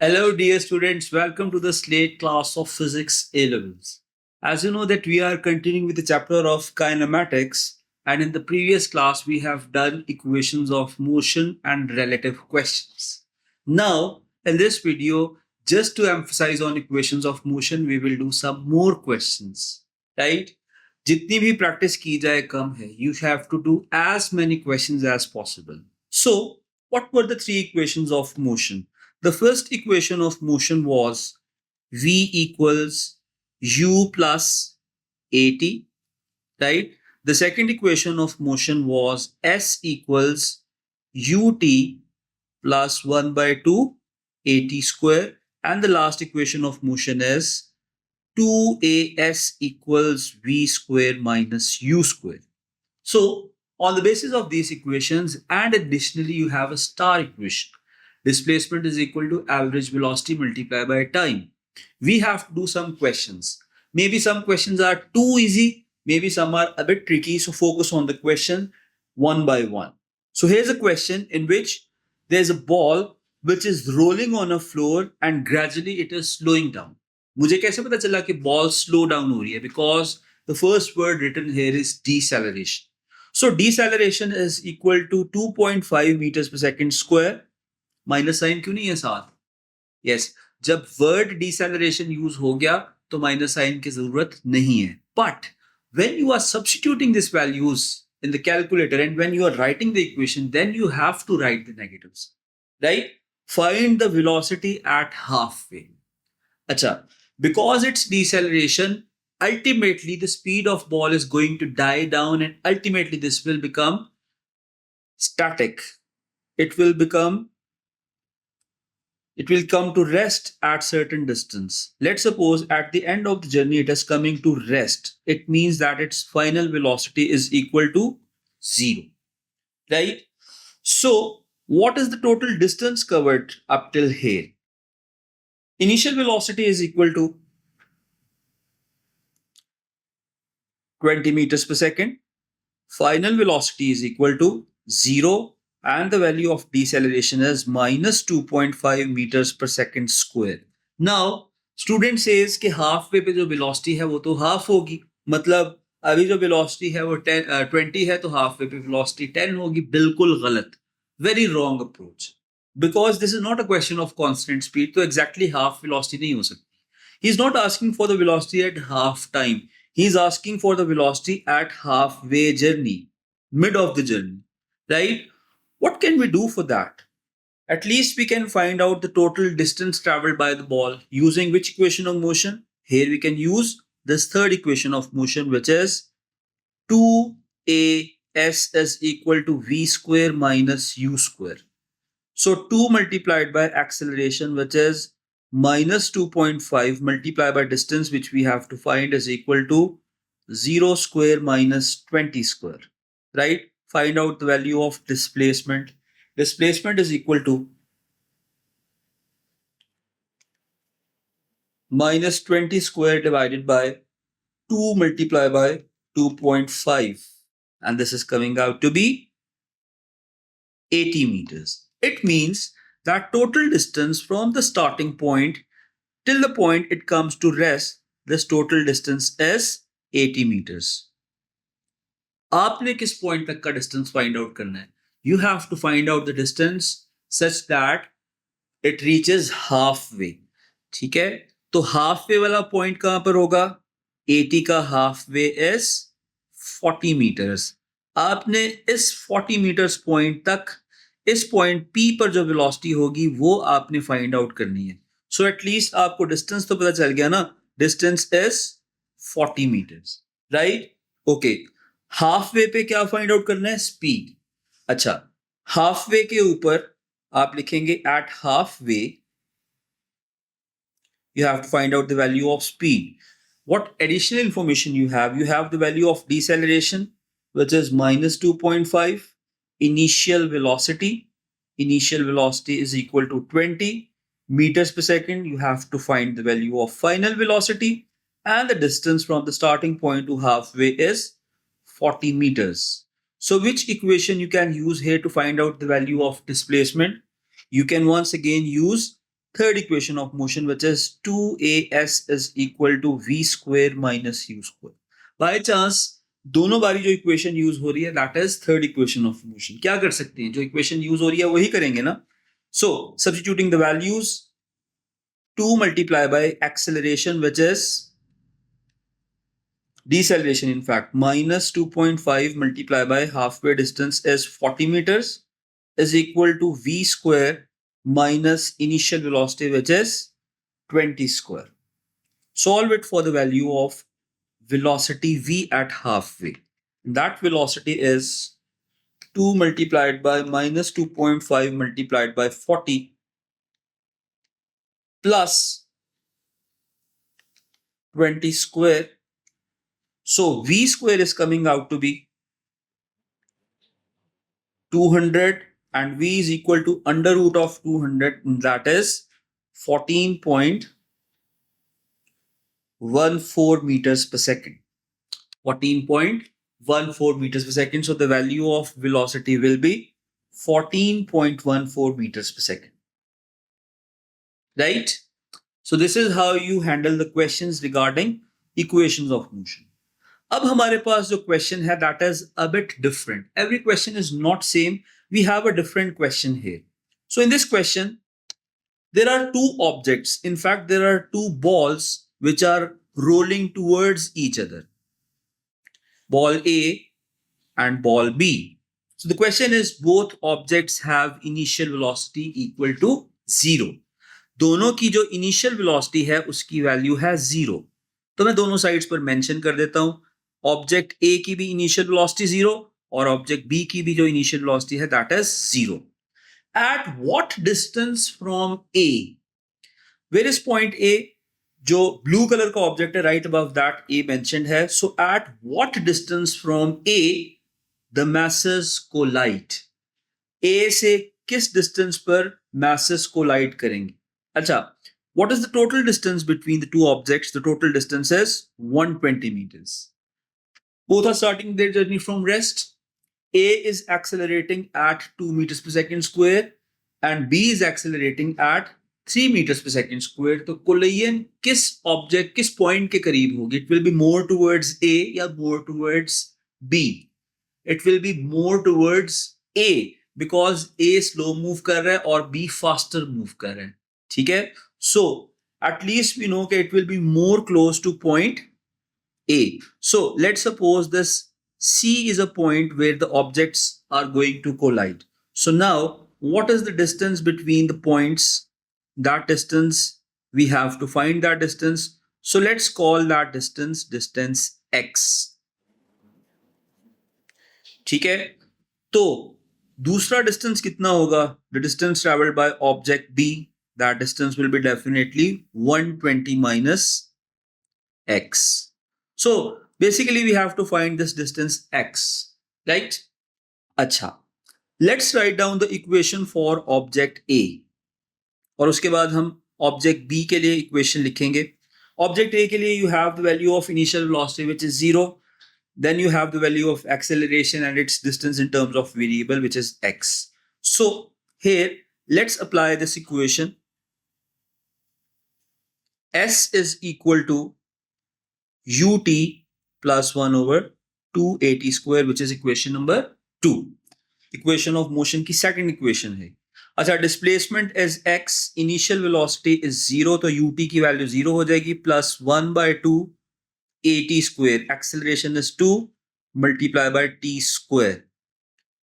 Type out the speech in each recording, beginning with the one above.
Hello, dear students. Welcome to the Slate class of Physics A levels. As you know that we are continuing with the chapter of kinematics, and in the previous class we have done equations of motion and relative questions. Now, in this video, just to emphasize on equations of motion, we will do some more questions. Right? जितनी भी practice की जाए कम है. You have to do as many questions as possible. So, what were the three equations of motion? The first equation of motion was V equals U plus AT, right? The second equation of motion was S equals UT plus 1 by 2 AT square. And the last equation of motion is 2AS equals V square minus U square. So, on the basis of these equations, and additionally, you have a star equation. Displacement is equal to average velocity multiplied by time. We have to do some questions. Maybe some questions are too easy, maybe some are a bit tricky. So, focus on the question one by one. So, here's a question in which there's a ball which is rolling on a floor and gradually it is slowing down. मुझे कैसे पता चला कि ball slow down हो रही है? Because the first word written here is deceleration. So deceleration is equal to 2.5 meters per second square. Minus sign क्यों नहीं है साथ? यस, जब वर्ड डिसेलरेशन यूज हो गया तो माइनस साइन की जरूरत नहीं है. But when you are substituting these values in the calculator and when you are writing the equation, then you have to write the negatives, right? Find the velocity at halfway. Acha, because it's deceleration, ultimately the speed of ball is going to die down and ultimately this will become static. It will come to rest at certain distance. Let's suppose at the end of the journey it is coming to rest. It means that its final velocity is equal to 0, right? So what is the total distance covered up till here? Initial velocity is equal to 20 meters per second. Final velocity is equal to 0 and the value of deceleration is minus 2.5 meters per second square. Now, student says कि halfway पे जो velocity है वो तो half होगी. मतलब अभी जो velocity है वो 20 है तो halfway पे velocity 10 होगी. बिल्कुल गलत. Very wrong approach. Because this is not a question of constant speed, तो exactly half velocity नहीं हो सकती. He's not asking for the velocity at half time. He's asking for the velocity at halfway journey, mid of the journey, right? What can we do for that? At least we can find out the total distance traveled by the ball using which equation of motion? Here we can use this third equation of motion, which is 2as is equal to v square minus u square. So 2 multiplied by acceleration, which is minus 2.5 multiplied by distance, which we have to find, is equal to 0 square minus 20 square, right? Find out the value of displacement. Displacement is equal to minus 20 square divided by 2 multiplied by 2.5. And this is coming out to be 80 meters. It means that total distance from the starting point till the point it comes to rest, this total distance is 80 meters. आपने किस point तक का distance find out करना है? You have to find out the distance such that it reaches halfway. ठीक है, तो halfway वाला पॉइंट कहां पर होगा? 80 का halfway is 40 meters. आपने इस 40 meters पॉइंट तक इस पॉइंट P पर जो वेलोसिटी होगी वो आपने फाइंड आउट करनी है. सो एटलीस्ट आपको डिस्टेंस तो पता चल गया ना. Distance is 40 metres, right? Okay, half way पे क्या फाइंड आउट करना है? स्पीड. अच्छा, हाफ वे के ऊपर आप लिखेंगे at half way you have to find out the value of speed. What additional information you have? You have the value of deceleration, which is minus 2.5. Initial velocity is equal to 20 meters per second. You have to find the value of final velocity, and the distance from the starting point to halfway is 40 meters. So which equation you can use here to find out the value of displacement? You can once again use third equation of motion, which is 2as is equal to v square minus u square. By chance दोनों बारी जो equation use हो रही है that is third equation of motion. क्या कर सकते हैं, जो इक्वेशन यूज हो रही है वही करेंगे ना. So substituting the values, 2 multiplied by acceleration which is deceleration, in fact minus 2.5 multiplied by halfway distance is 40 meters is equal to v square minus initial velocity which is 20 square. Solve it for the value of velocity v at halfway. That velocity is 2 multiplied by minus 2.5 multiplied by 40 plus 20 square. So v square is coming out to be 200 and v is equal to under root of 200, that is 14.14 meters per second. 14.14 meters per second. So the value of velocity will be 14.14 meters per second. Right? So this is how you handle the questions regarding equations of motion. अब हमारे पास जो question है that is a bit different. Every question is not same. We have a different question here. So in this question, there are two objects. In fact, there are two balls which are rolling towards each other. Ball A and ball B. So the question is, both objects have initial velocity equal to 0. दोनों की जो initial velocity है उसकी value है 0. तो मैं दोनों sides पर मेंशन कर देता हूं. ऑब्जेक्ट ए की भी इनिशियल वेलोसिटी 0 और ऑब्जेक्ट बी की भी जो इनिशियल वेलोसिटी है that is 0. At what distance from A, where is point A? जो ब्लू कलर का ऑब्जेक्ट है right above that A mentioned है. So at what distance from A the masses collide. A से किस distance पर masses collide करेंगे? अच्छा, what is the total distance between the two objects? The total distance is 120 meters. Both are starting their journey from rest. A is accelerating at 2 meters per second square and B is accelerating at 3 meters per second square. तो collision किस object, किस point के करीब होगी? It will be more towards A या more towards B? It will be more towards A because A slow move कर रहा है और B faster move कर रहा है. ठीक है. So at least we know that it will be more close to point A. So let's suppose this C is a point where the objects are going to collide. So now what is the distance between the points? That distance, we have to find that distance. So let's call that distance x. ठीक है. तो दूसरा distance कितना होगा? The distance traveled by object B, that distance will be definitely 120 minus x. So basically we have to find this distance x, right? अच्छा, let's write down the equation for object A और उसके बाद हम object B के लिए equation लिखेंगे. Object A के लिए you have the value of initial velocity which is 0. Then you have the value of acceleration and its distance in terms of variable which is x. So here let's apply this equation. S is equal to ut plus 1 over 2at square which is equation number 2. Equation of motion की second equation है. अच्छा, displacement is x, initial velocity is 0 तो ut की value 0 हो जाएगी plus 1 by 2 at square. Acceleration is 2 multiplied by t square.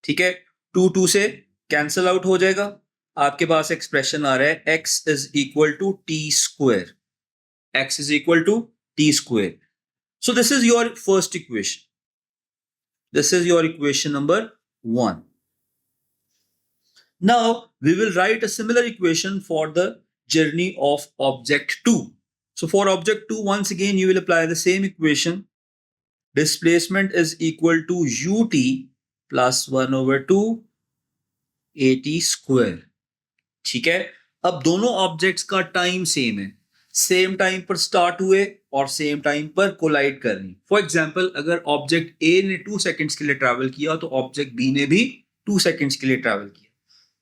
ठीक है. 2 से cancel out हो जाएगा. आपके पास expression आ रहा है x is equal to t square. X is equal to t square. So this is your first equation. This is your equation number 1. Now we will write a similar equation for the journey of object 2. So for object 2, once again you will apply the same equation. Displacement is equal to ut plus 1 over 2 at square. ठीक है. अब दोनों objects का time same है. Same time पर start हुए और same time पर कोलाइड कर रही. फॉर एग्जाम्पल, अगर ऑब्जेक्ट ए ने 2 सेकेंड्स के लिए ट्रैवल किया तो ऑब्जेक्ट बी ने भी 2 सेकेंड्स के लिए ट्रैवल किया.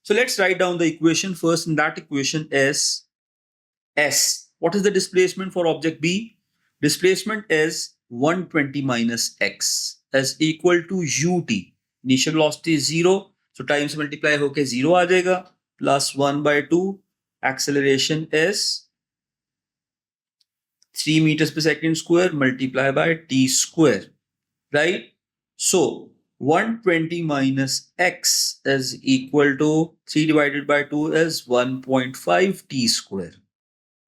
So let's write down the equation first. In that equation is S. What is the displacement for object B? Displacement is 120 minus x is equal to ut. Initial velocity is 0, so time से multiply होके 0 आ जाएगा, plus 1 by 2. Acceleration is 3 meters per second square multiplied by t square, right? So 120 minus x is equal to 3 divided by 2 is 1.5 t square.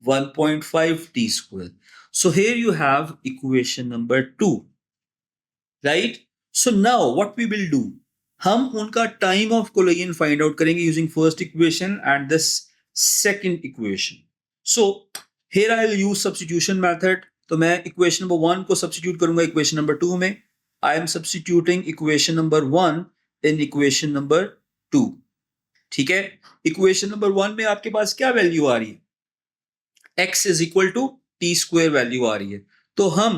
1.5 t square. So here you have equation number 2, right? So now what we will do, हम उनका time of collision find out करेंगे using first equation and this second equation. So here I will use substitution method. तो मैं equation number 1 को substitute करूंगा equation number 2 में. I am substituting equation number 1 in equation number 2. ठीक है? Equation number 1 में आपके पास क्या value आ रही है? x is equal to t square value आ रही है. तो हम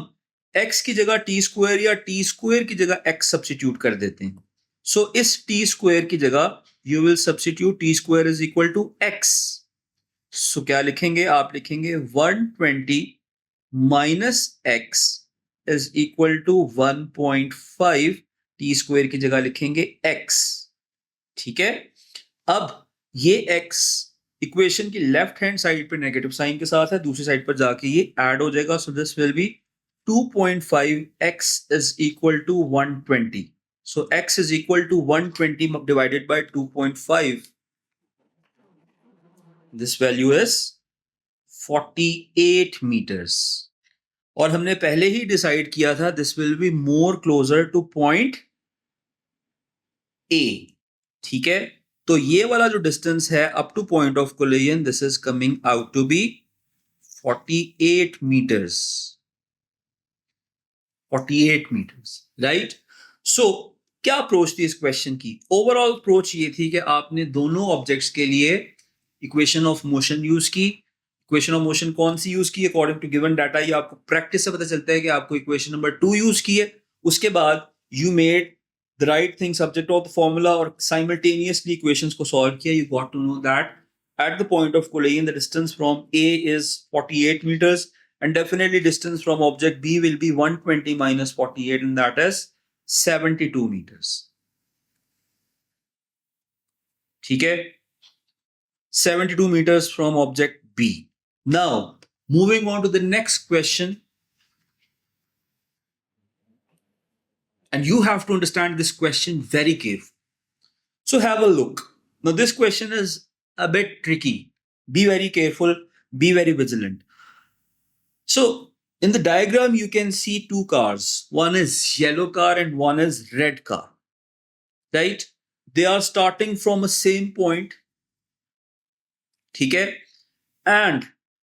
x की जगह t square या t square की जगह x substitute कर देते हैं. So इस t square की जगह you will substitute t square is equal to x. So क्या लिखेंगे? आप लिखेंगे 120 minus x is equal to 1.5, t square की जगह लिखेंगे x. ठीक है? अब ये x इक्वेशन की लेफ्ट हैंड साइड पे नेगेटिव साइन के साथ है, दूसरी साइड पर जाके ये ऐड हो जाएगा. So this will be 2.5x is equal to 120. So x is equal to 120 divided by 2.5. This value is 48 meters. और हमने पहले ही डिसाइड किया था this will be more closer to point A. ठीक है? तो ये वाला जो डिस्टेंस है up to point of collision, this is coming out to be 48 meters. 48 meters, right? सो क्या अप्रोच थी इस क्वेश्चन की? ओवरऑल अप्रोच ये थी कि आपने दोनों ऑब्जेक्ट्स के लिए इक्वेशन ऑफ मोशन यूज की. इक्वेशन ऑफ मोशन कौन सी यूज की? According to given data. ये आपको प्रैक्टिस से पता चलता है कि आपको इक्वेशन नंबर 2 यूज की है. उसके बाद you made the right thing subject of the formula or simultaneously equations को solve किया. You got to know that at the point of collision the distance from A is 48 meters and definitely distance from object B will be 120 minus 48 and that is 72 meters. ठीक है? 72 meters from object B. Now moving on to the next question. And you have to understand this question very carefully. So have a look. Now this question is a bit tricky. Be very careful, be very vigilant. So in the diagram you can see two cars. One is yellow car and one is red car. Right? They are starting from a same point. Okay? And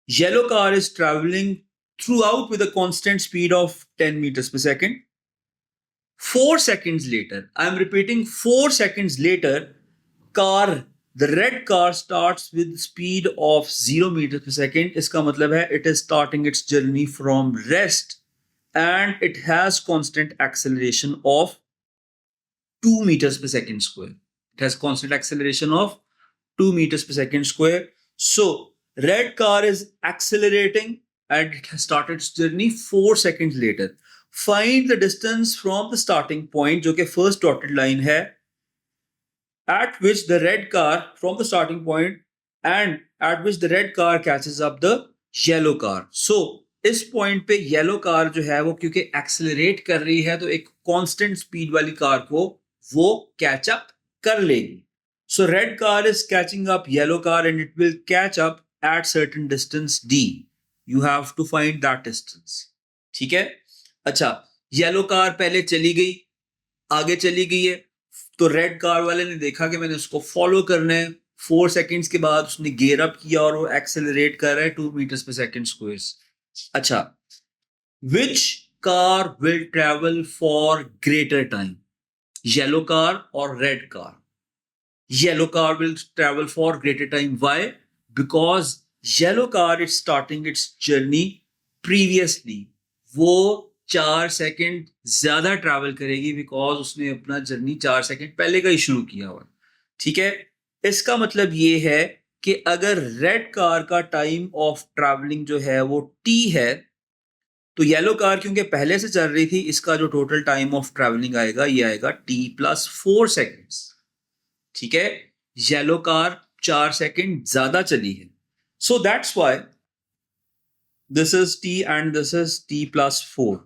yellow car is traveling throughout with a constant speed of 10 meters per second. 4 seconds later, I am repeating 4 seconds later, the red car starts with speed of 0 meters per second. इसका मतलब है it is starting its journey from rest and it has constant acceleration of 2 meters per second square. It has constant acceleration of 2 meters per second square. So red car is accelerating and it has started its journey 4 seconds later. Find the distance from the starting point, जो कि first dotted line है, at which the red car from the starting point and at which the red car catches up the yellow car. So इस point पे yellow car जो है वो क्योंकि accelerate कर रही है तो एक constant speed वाली car को वो catch up कर लेगी. So red car is catching up yellow car and it will catch up at certain distance D. You have to find that distance. ठीक है? अच्छा, येलो कार पहले चली गई, आगे चली गई है, तो रेड कार वाले ने देखा कि मैंने उसको फॉलो करना है. 4 सेकंड्स के बाद उसने गियर अप किया और वो एक्सेलरेट कर रहा है 2 meters per second squares. अच्छा, which car will travel for greater time? Yellow car or red car? Yellow car will travel for greater time. Why? Because yellow car is starting its journey previously. वो 4 second ज्यादा travel करेगी because उसने अपना journey 4 second पहले का ही शुरू किया हुआ. ठीक है? इसका मतलब ये है कि अगर रेड कार का टाइम ऑफ ट्रैवलिंग जो है वो t है, तो येलो कार क्योंकि पहले से चल रही थी, इसका जो टोटल टाइम ऑफ ट्रैवलिंग आएगा ये आएगा t+4 सेकेंड्स। ठीक है, येलो कार 4 सेकेंड ज्यादा चली है, so that's why this is t and this is t+4.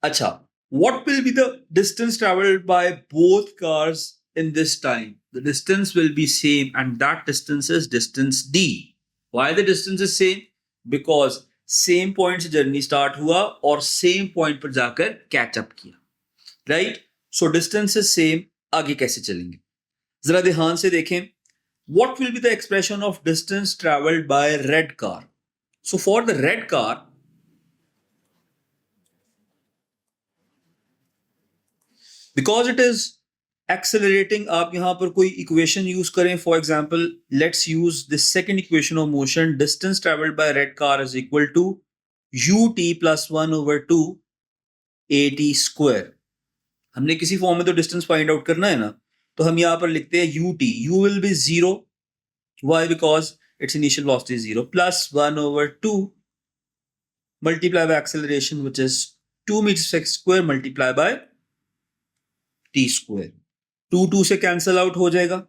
अच्छा, what will be the distance traveled by both cars in this time? The distance will be same and that distance is distance d. Why the distance is same? Because same point से journey start हुआ और same point पर जाकर catch up किया, right? So distance is same. आगे कैसे चलेंगे जरा ध्यान से देखें. What will be the expression of distance traveled by red car? So for the red car, because it is accelerating, आप यहाँ पर कोई equation use करें. For example, let's use the second equation of motion. Distance traveled by red car is equal to ut plus 1 over 2 at square. हमने किसी form में तो distance find out करना है ना, तो हम यहाँ पर लिखते हैं ut. u will be 0. Why? Because its initial velocity is 0, plus 1 over 2 multiplied by acceleration, which is 2 meters per second square multiplied by t square. 2 से कैंसल आउट हो जाएगा.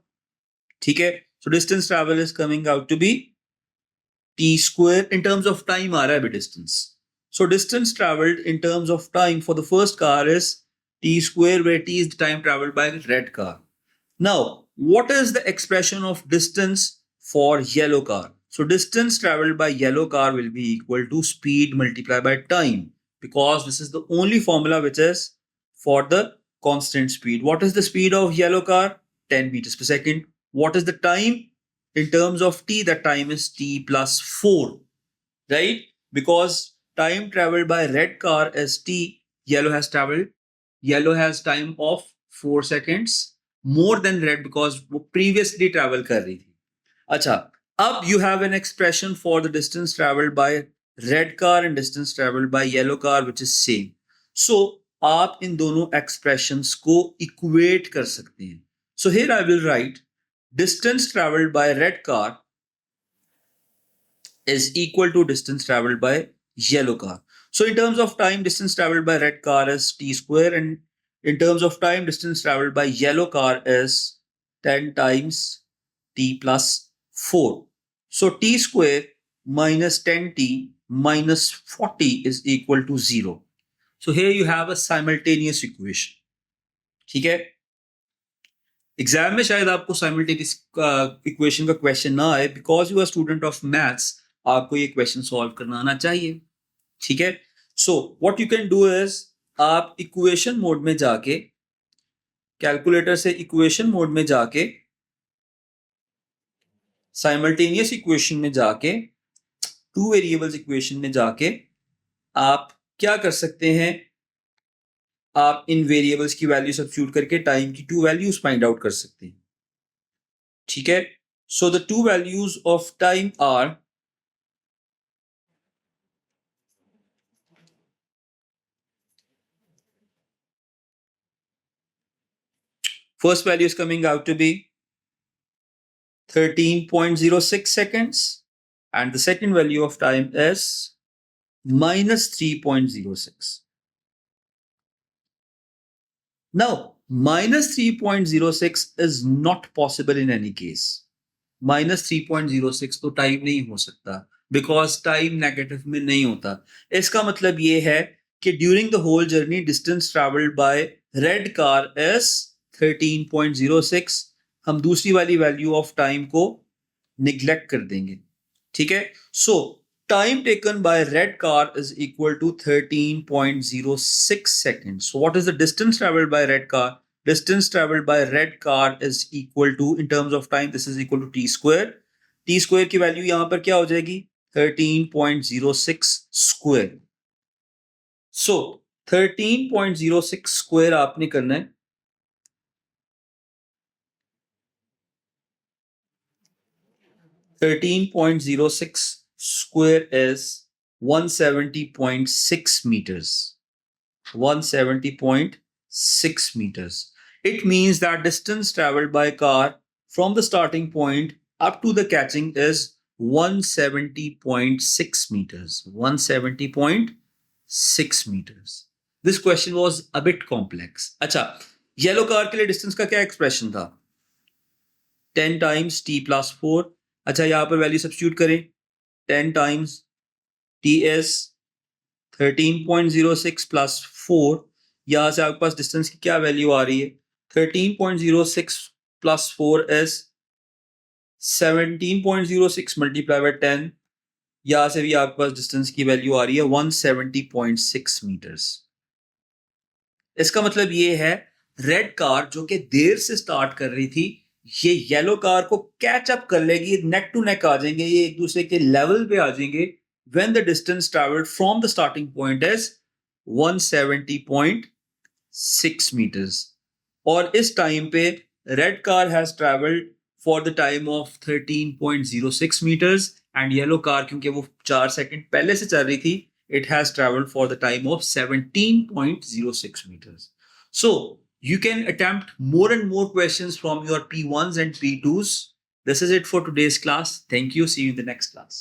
ठीक है, so distance travel is coming out to be t square. In terms of time आ रहा है distance. So distance travelled in terms of time for the first car is t square, where t is the time traveled by red car. Now, what is the expression of distance for yellow car? So distance traveled by yellow car will be equal to speed multiplied by time, because this is the only formula which is for the constant speed. What is the speed of yellow car? 10 meters per second. What is the time in terms of t? That time is t+4, right? Because time traveled by red car is t, yellow has time of 4 seconds more than red because वो previously travel कर रही थी. अच्छा, अब you have an expression for the distance traveled by red car and distance traveled by yellow car which is same. So आप इन दोनों expressions को equate कर सकते हैं. So here I will write distance traveled by red car is equal to distance traveled by yellow car. So in terms of time, distance traveled by red car is t square, and in terms of time, distance traveled by yellow car is 10 times t+4. So t square minus 10t minus 40 is equal to 0. So here you have a simultaneous equation. ठीक है, exam में शायद आपको simultaneous equation का question ना आए, because you are student of maths, आपको ये क्वेश्चन सॉल्व करना आना चाहिए. ठीक है, so what you can do is आप इक्वेशन मोड में जाके, कैलकुलेटर से इक्वेशन मोड में जाके, साइमल्टेनियस इक्वेशन में जाके, टू वेरिएबल्स इक्वेशन में जाके आप क्या कर सकते हैं, आप इन वेरिएबल्स की वैल्यू सब्स्टिट्यूट करके टाइम की टू वैल्यूज फाइंड आउट कर सकते हैं. ठीक है, so the two values of time are first value is coming out to be 13.06 seconds and the second value of time is minus 3.06. Now, minus 3.06 is not possible in any case. Minus 3.06 तो time नहीं हो सकता, because time negative में नहीं होता. इसका मतलब ये है कि during the whole journey distance travelled by red car is 13.06. हम दूसरी वाली वैल्यू ऑफ टाइम को निग्लेक्ट कर देंगे. ठीक है, so time taken by red car is equal to 13.06 seconds. So what is the distance traveled by red car? Distance traveled by red car is equal to, in terms of time, this is equal to t square. T square की value यहां पर क्या हो जाएगी? 13.06 square. So 13.06 square आपने करना है. (13.06 square is 170.6 meters. 170.6 meters. It means that distance traveled by car from the starting point up to the catching is 170.6 meters. 170.6 meters. This question was a bit complex. अच्छा, yellow car के लिए distance का क्या expression था? 10 times t plus 4. अच्छा, यहाँ पर value substitute करें. 10 times t is 13.06 plus 4. यहाँ से आपके पास डिस्टेंस की क्या वैल्यू आ रही है? 13.06 plus 4 is 17.06 multiplied by 10. यहाँ से भी आपके पास डिस्टेंस की वैल्यू आ रही है 170.6 मीटर्स. इसका मतलब ये है रेड कार जो कि देर से स्टार्ट कर रही थी, ये येलो कार को कैच अप कर लेगी, नेक टू नेक आ जाएंगे, ये एक दूसरे के लेवल पे आ जाएंगे when the distance travelled from the starting point is 170.6 meters. और इस टाइम पे red car has travelled for the time of 13.06 meters and yellow car क्योंकि वो 4 सेकंड पहले से चल रही थी, it has traveled for the time of 17.06 meters. So you can attempt more and more questions from your P1s and P2s. This is it for today's class. Thank you. See you in the next class.